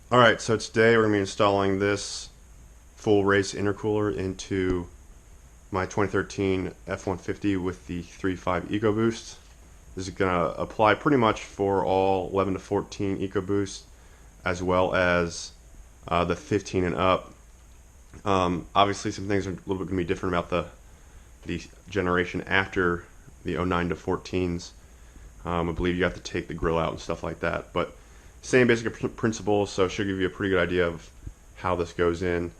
Alright, so today we're going to be installing this full race intercooler into my 2013 F150 with the 3.5 Ecoboost. This is going to apply pretty much for all 11 to 14 Ecoboost as well as the 15 and up. Obviously some things are a little bit going to be different about the generation after the 09 to 14s. I believe you have to take the grill out and stuff like that, but same basic principles, so it should give you a pretty good idea of how this goes in.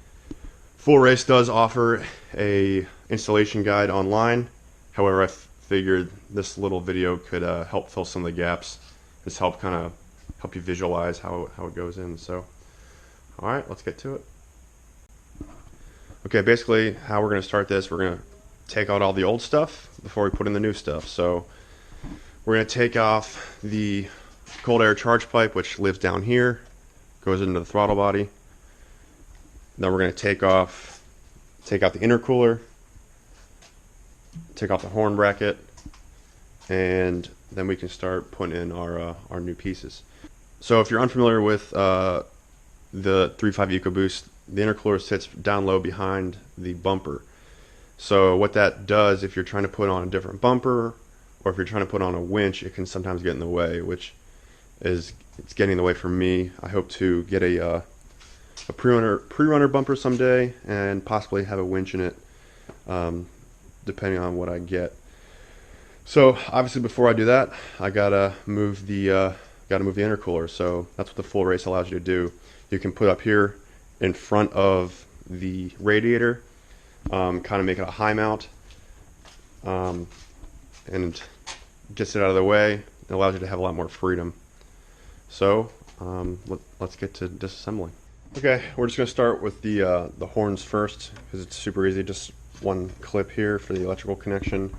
Full Race does offer a installation guide online. However, I figured this little video could help fill some of the gaps. Just help you visualize how it goes in. So, all right, let's get to it. Okay, basically how we're going to start this, we're going to take out all the old stuff before we put in the new stuff. So we're going to take off the cold air charge pipe, which lives down here, goes into the throttle body. Then we're going to take out the intercooler, take off the horn bracket, and then we can start putting in our new pieces. So if you're unfamiliar with the 3.5 Ecoboost, the intercooler sits down low behind the bumper. So what that does, if you're trying to put on a different bumper, or if you're trying to put on a winch, it can sometimes get in the way, which it's getting in the way for me. I hope to get a pre-runner bumper someday and possibly have a winch in it, depending on what I get. So obviously before I do that, I gotta move the intercooler. So that's what the Full Race allows you to do. You can put up here in front of the radiator, kind of make it a high mount, and gets it out of the way. It allows you to have a lot more freedom. So let's get to disassembling. Okay, we're just going to start with the horns first because it's super easy. Just one clip here for the electrical connection,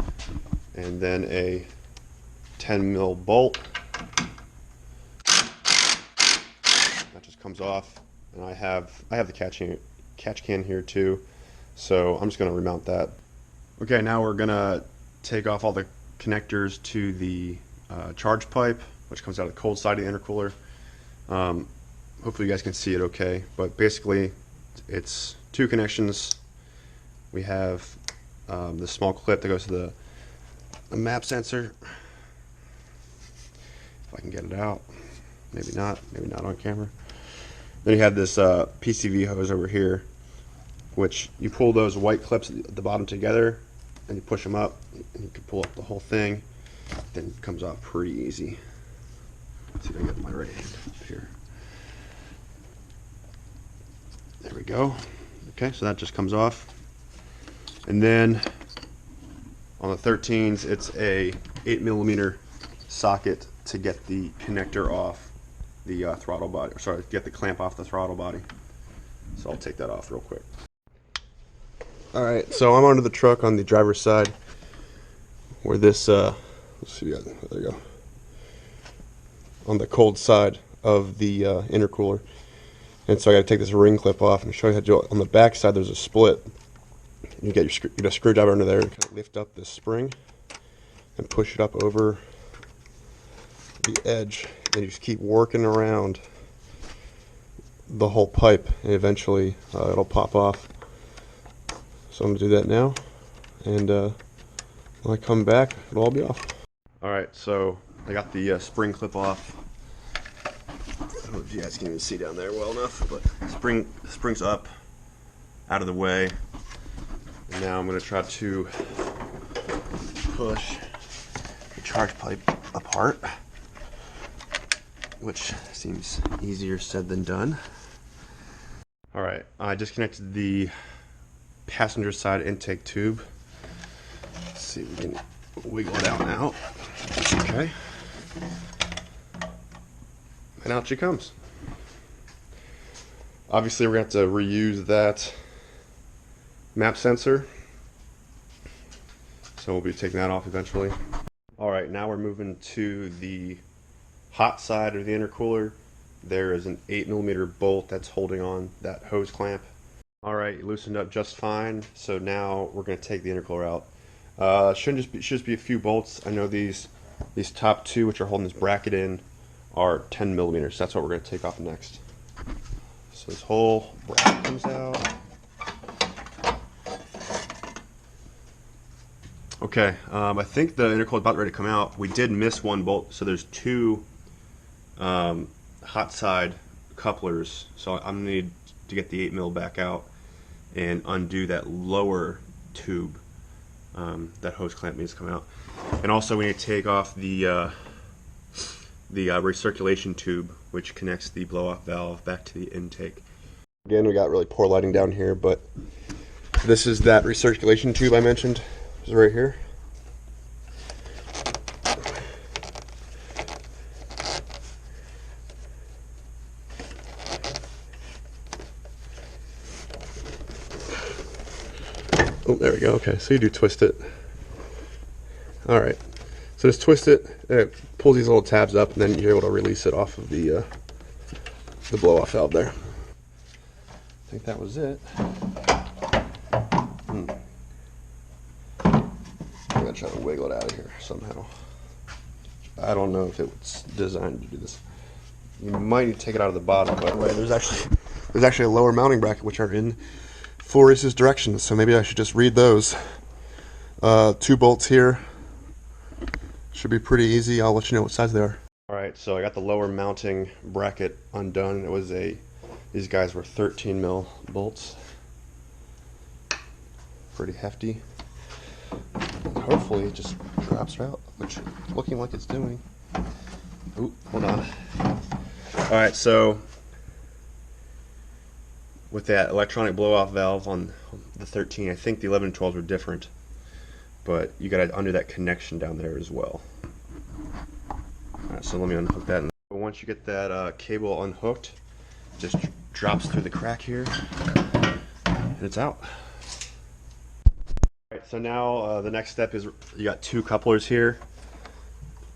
and then a 10 mil bolt that just comes off. And I have the catch can here too, so I'm just going to remount that. Okay, now we're going to take off all the connectors to the charge pipe, which comes out of the cold side of the intercooler. Hopefully you guys can see it okay, but basically it's two connections. We have the small clip that goes to the map sensor. If I can get it out. Maybe not on camera. Then you have this PCV hose over here, which you pull those white clips at the bottom together and you push them up, and you can pull up the whole thing. Then it comes off pretty easy. Let's see if I can get my right hand up here. There we go. Okay, so that just comes off. And then on the 13s, it's a 8mm socket to get the connector off the throttle body. Or sorry, get the clamp off the throttle body. So I'll take that off real quick. All right, so I'm onto the truck on the driver's side, where this let's see, there you go, on the cold side of the intercooler. And so I got to take this ring clip off and show you how to do it. On the back side, there's a split. You get a screwdriver under there and kind of lift up this spring and push it up over the edge. And you just keep working around the whole pipe, and eventually it'll pop off. So I'm going to do that now, and when I come back, it'll all be off. Alright, so I got the spring clip off. I don't know if you guys can even see down there well enough, but spring's up, out of the way. And now I'm going to try to push the charge pipe apart, which seems easier said than done. Alright, I disconnected the passenger side intake tube. Let's see if we can wiggle it out now. Okay. And out she comes. Obviously we're going to have to reuse that map sensor, so we'll be taking that off eventually. Alright, now we're moving to the hot side of the intercooler. There is an 8mm bolt that's holding on that hose clamp. Alright, loosened up just fine, so now we're going to take the intercooler out. Should just be a few bolts. I know these top two, which are holding this bracket in, are 10mm. That's what we're going to take off next. So this whole bracket comes out. Okay, I think the intercooler is about ready to come out. We did miss one bolt, so there's two hot side couplers. So I'm gonna need to get the 8mm back out and undo that lower tube. That hose clamp needs to come out, and also we need to take off the recirculation tube, which connects the blow-off valve back to the intake. Again, we got really poor lighting down here, but this is that recirculation tube I mentioned. It's right here. Oh, there we go. Okay, so you do twist it. All right. So just twist it, and it pulls these little tabs up, and then you're able to release it off of the blow-off valve there. I think that was it. I'm gonna try to wiggle it out of here somehow. I don't know if it was designed to do this. You might need to take it out of the bottom, but anyway, there's actually a lower mounting bracket which are in Flores' directions, so maybe I should just read those. 2 bolts here. Should be pretty easy. I'll let you know what size they are. Alright, so I got the lower mounting bracket undone. It was these guys were 13mm bolts. Pretty hefty. Hopefully it just drops out, which is looking like it's doing. Ooh, hold on. Alright, so with that electronic blow-off valve on the 13, I think the 11 and 12s were different, but you got to undo that connection down there as well. Alright, so let me unhook that. And once you get that cable unhooked, it just drops through the crack here, and it's out. Alright, so now the next step is you got 2 couplers here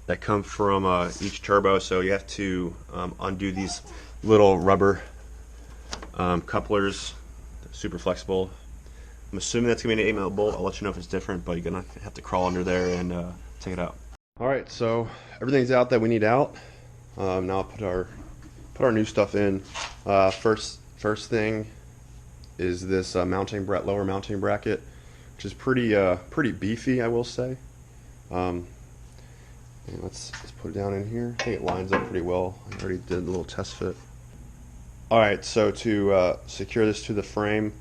that come from each turbo, so you have to undo these little rubber couplers. They're super flexible. I'm assuming that's going to be an 8mm bolt. I'll let you know if it's different, but you're going to have to crawl under there and take it out. Alright, so everything's out that we need out. Now I'll put our new stuff in. First thing is this lower mounting bracket, which is pretty beefy, I will say. And let's put it down in here. I think it lines up pretty well. I already did a little test fit. Alright, so to secure this to the frame,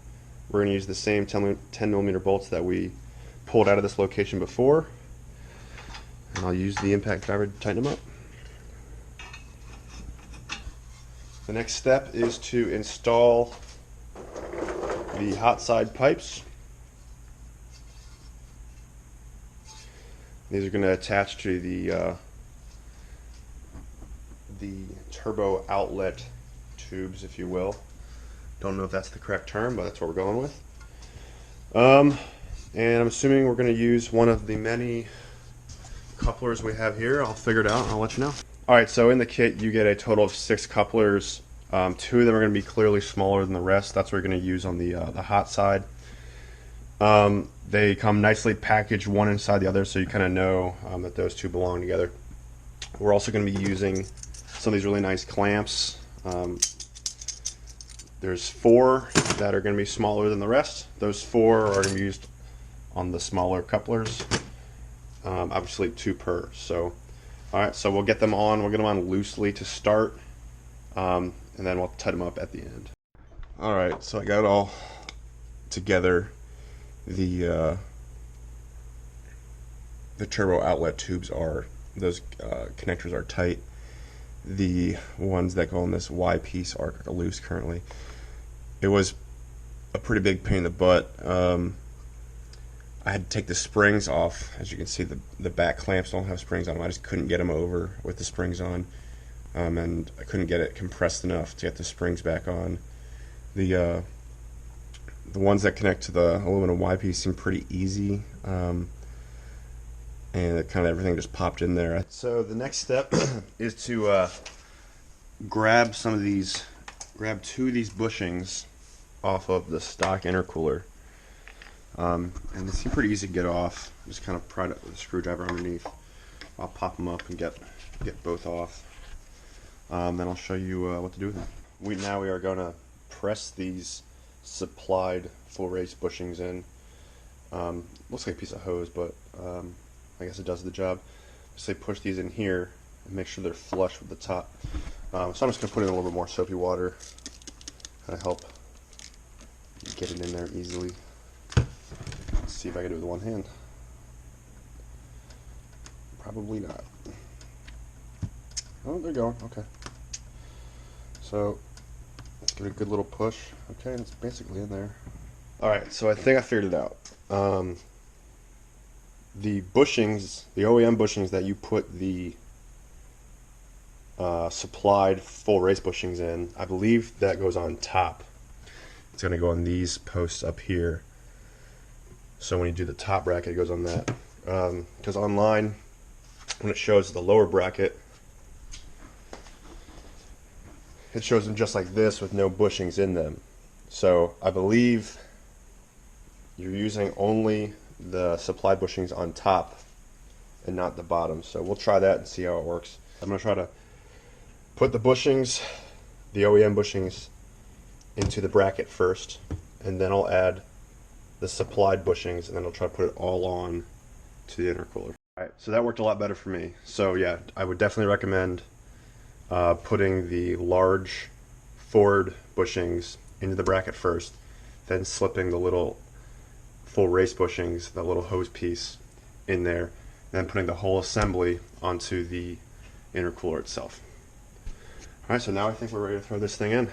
we're going to use the same 10mm bolts that we pulled out of this location before. And I'll use the impact driver to tighten them up. The next step is to install the hot side pipes. These are going to attach to the turbo outlet tubes, if you will. Don't know if that's the correct term, but that's what we're going with. And I'm assuming we're going to use one of the many couplers we have here. I'll figure it out and I'll let you know. Alright, so in the kit you get a total of 6 couplers. 2 of them are going to be clearly smaller than the rest. That's what we're going to use on the hot side. They come nicely packaged one inside the other, so you kind of know that those 2 belong together. We're also going to be using some of these really nice clamps. There's 4 that are going to be smaller than the rest. Those 4 are going to be used on the smaller couplers. Obviously 2 per. So, alright, so we'll get them on. We'll get them on loosely to start, and then we'll tighten them up at the end. Alright, so I got it all together. The turbo outlet tubes those connectors are tight. The ones that go on this Y piece are loose currently. It was a pretty big pain in the butt. I had to take the springs off. As you can see, the back clamps don't have springs on them. I just couldn't get them over with the springs on, and I couldn't get it compressed enough to get the springs back on. The ones that connect to the aluminum Y piece seem pretty easy, and it kind of everything just popped in there. So the next step is to grab 2 of these bushings off of the stock intercooler, and they seem pretty easy to get off. Just kind of pry it with a screwdriver underneath. I'll pop them up and get both off. Then I'll show you what to do with them. Now we are going to press these supplied full race bushings in. Looks like a piece of hose, but I guess it does the job. Just they push these in here and make sure they're flush with the top. So I'm just going to put in a little bit more soapy water, kind of help get it in there easily. Let's see if I can do it with one hand. Probably not. Oh, they're going. Okay. So let's give it a good little push. Okay, and it's basically in there. Alright, so I think I figured it out. The bushings, the OEM bushings that you put the supplied full race bushings in, I believe that goes on top. It's going to go on these posts up here. So when you do the top bracket, it goes on that. Because online, when it shows the lower bracket, it shows them just like this with no bushings in them. So I believe you're using only the supplied bushings on top and not the bottom. So we'll try that and see how it works. I'm going to try to put the bushings, the OEM bushings, into the bracket first, and then I'll add the supplied bushings, and then I'll try to put it all on to the intercooler. Alright, so that worked a lot better for me. So yeah, I would definitely recommend putting the large forward bushings into the bracket first, then slipping the little full race bushings, the little hose piece, in there, and then putting the whole assembly onto the intercooler itself. Alright, so now I think we're ready to throw this thing in.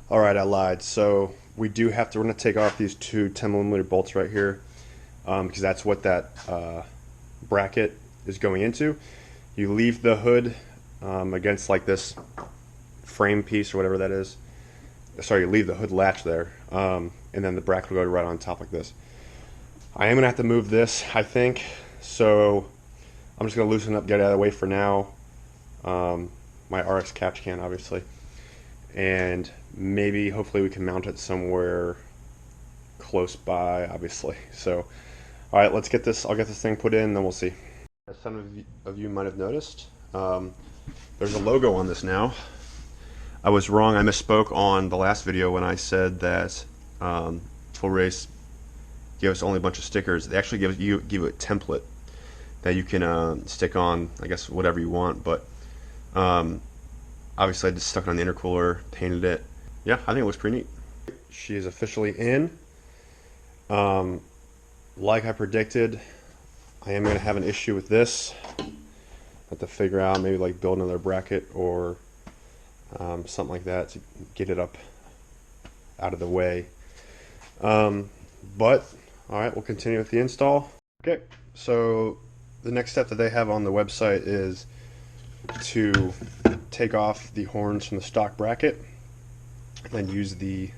Alright, I lied. So we're going to take off these two 10mm bolts right here, because that's what that bracket is going into. You leave the hood against like this frame piece or whatever that is. Sorry, you leave the hood latch there, and then the bracket will go right on top like this. I am going to have to move this, I think, so I'm just going to loosen up, get it out of the way for now. My RX catch can, obviously. And maybe, hopefully, we can mount it somewhere close by, obviously. So, alright, let's get this, I'll get this thing put in, then we'll see. As some of you might have noticed, there's a logo on this now. I was wrong, I misspoke on the last video when I said that Full Race gave us only a bunch of stickers. They actually give you a template that you can stick on, I guess, whatever you want, but obviously I just stuck it on the intercooler, painted it. Yeah, I think it looks pretty neat. She is officially in. Like I predicted, I am going to have an issue with this. Have to figure out, maybe like build another bracket or something like that to get it up out of the way. But alright, we'll continue with the install. Okay, so the next step that they have on the website is to take off the horns from the stock bracket and use the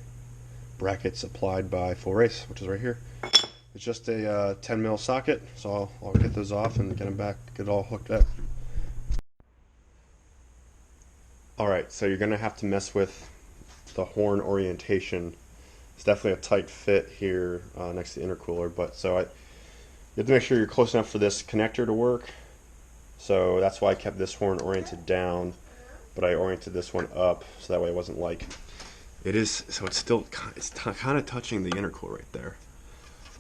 bracket supplied by Full Race, which is right here. It's just a 10mm socket, so I'll get those off and get them back, get it all hooked up. Alright, so you're going to have to mess with the horn orientation. It's definitely a tight fit here next to the intercooler, but so you have to make sure you're close enough for this connector to work. So that's why I kept this horn oriented down, but I oriented this one up so that way it wasn't like it is. So it's still kind of touching the intercooler right there.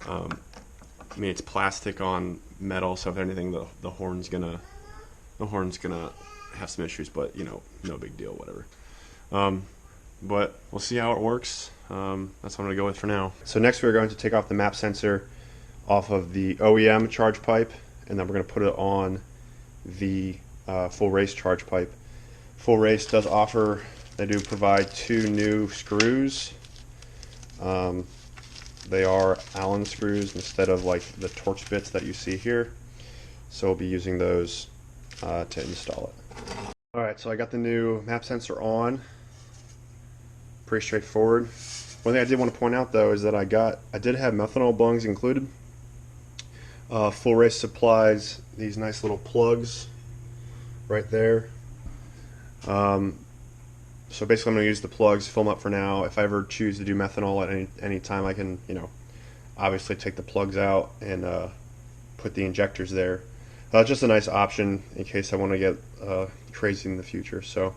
I mean, it's plastic on metal, so if anything, the horn's gonna have some issues, but you know, no big deal, whatever. But we'll see how it works. That's what I'm gonna go with for now. So next we're going to take off the map sensor off of the OEM charge pipe, and then we're gonna put it on the Full Race charge pipe. Full Race does offer, they do provide 2 new screws. They are Allen screws instead of like the Torx bits that you see here. So we'll be using those to install it. Alright, so I got the new map sensor on. Pretty straightforward. One thing I did want to point out though is that I did have methanol bungs included. Full Race supplies these nice little plugs right there. So basically I'm going to use the plugs, fill them up for now. If I ever choose to do methanol at any time, I can, you know, obviously take the plugs out and put the injectors there. Just a nice option in case I want to get crazy in the future. So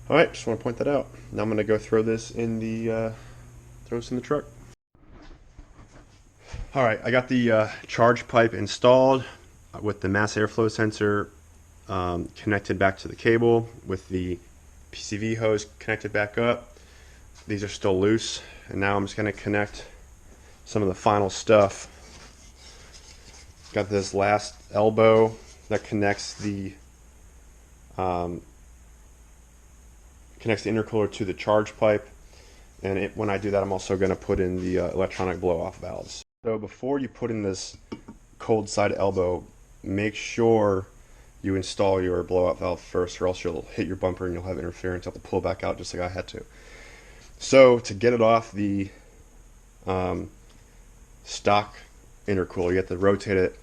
All right, just want to point that out. Now I'm going to go throw this in the truck. All right, I got the charge pipe installed with the mass airflow sensor connected back to the cable, with the PCV hose connected back up. These are still loose, and now I'm just going to connect some of the final stuff. Got this last elbow that connects the intercooler to the charge pipe, and when I do that, I'm also going to put in the electronic blow-off valves. So before you put in this cold side elbow, make sure you install your blow-off valve first, or else you'll hit your bumper and you'll have interference. You'll have to pull it back out just like I had to. So to get it off the stock intercooler, you have to rotate it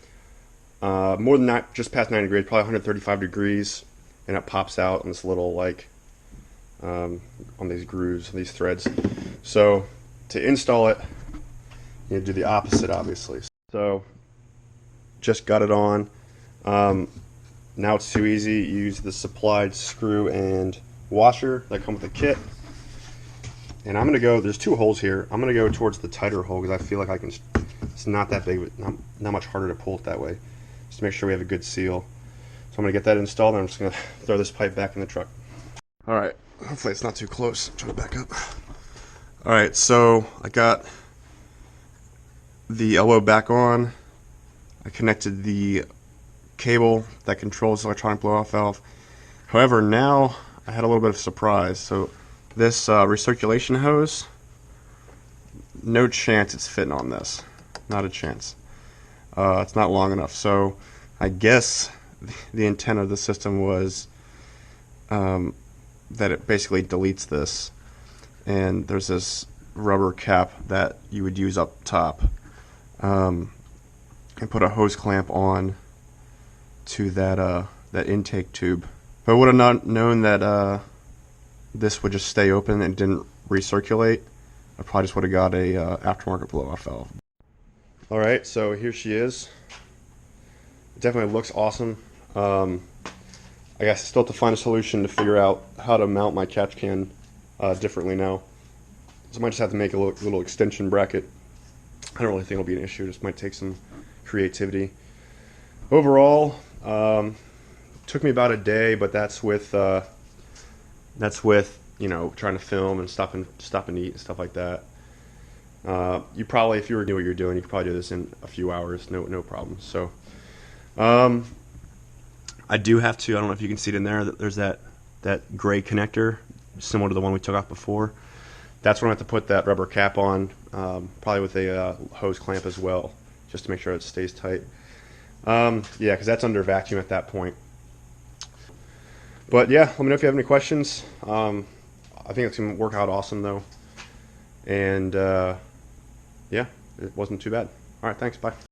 more than that, just past 90 degrees, probably 135 degrees, and it pops out on this little, like, on these grooves, these threads. So to install it, you do the opposite, obviously. So just got it on. Now it's too easy. Use the supplied screw and washer that come with the kit. And I'm gonna go, there's two holes here. I'm gonna go towards the tighter hole because I feel like I can, it's not that big, but not much harder to pull it that way. Just to make sure we have a good seal. So I'm gonna get that installed, and I'm just gonna throw this pipe back in the truck. All right, hopefully it's not too close. I'm trying to back up. All right, so I got the elbow back on. I connected the cable that controls the electronic blow-off valve. However, now I had a little bit of a surprise. So this recirculation hose, no chance it's fitting on this. Not a chance. It's not long enough. So I guess the intent of the system was that it basically deletes this, and there's this rubber cap that you would use up top, and put a hose clamp on to that that intake tube. If I would have not known that this would just stay open and didn't recirculate, I probably just would have got a aftermarket blow-off valve. All right, so here she is. It definitely looks awesome. I guess I still have to find a solution to figure out how to mount my catch can differently now. So I might just have to make a little extension bracket. I don't really think it'll be an issue. Just might take some creativity. Overall, took me about a day, but that's with you know, trying to film and stop and eat and stuff like that. You probably, if you were doing what you're doing, you could probably do this in a few hours, no problem. So, I do have to. I don't know if you can see it in there. There's that gray connector, similar to the one we took off before. That's when I have to put that rubber cap on, probably with a hose clamp as well, just to make sure it stays tight. Yeah, because that's under vacuum at that point. But yeah, let me know if you have any questions. I think it's going to work out awesome though. And yeah, it wasn't too bad. All right, thanks, bye.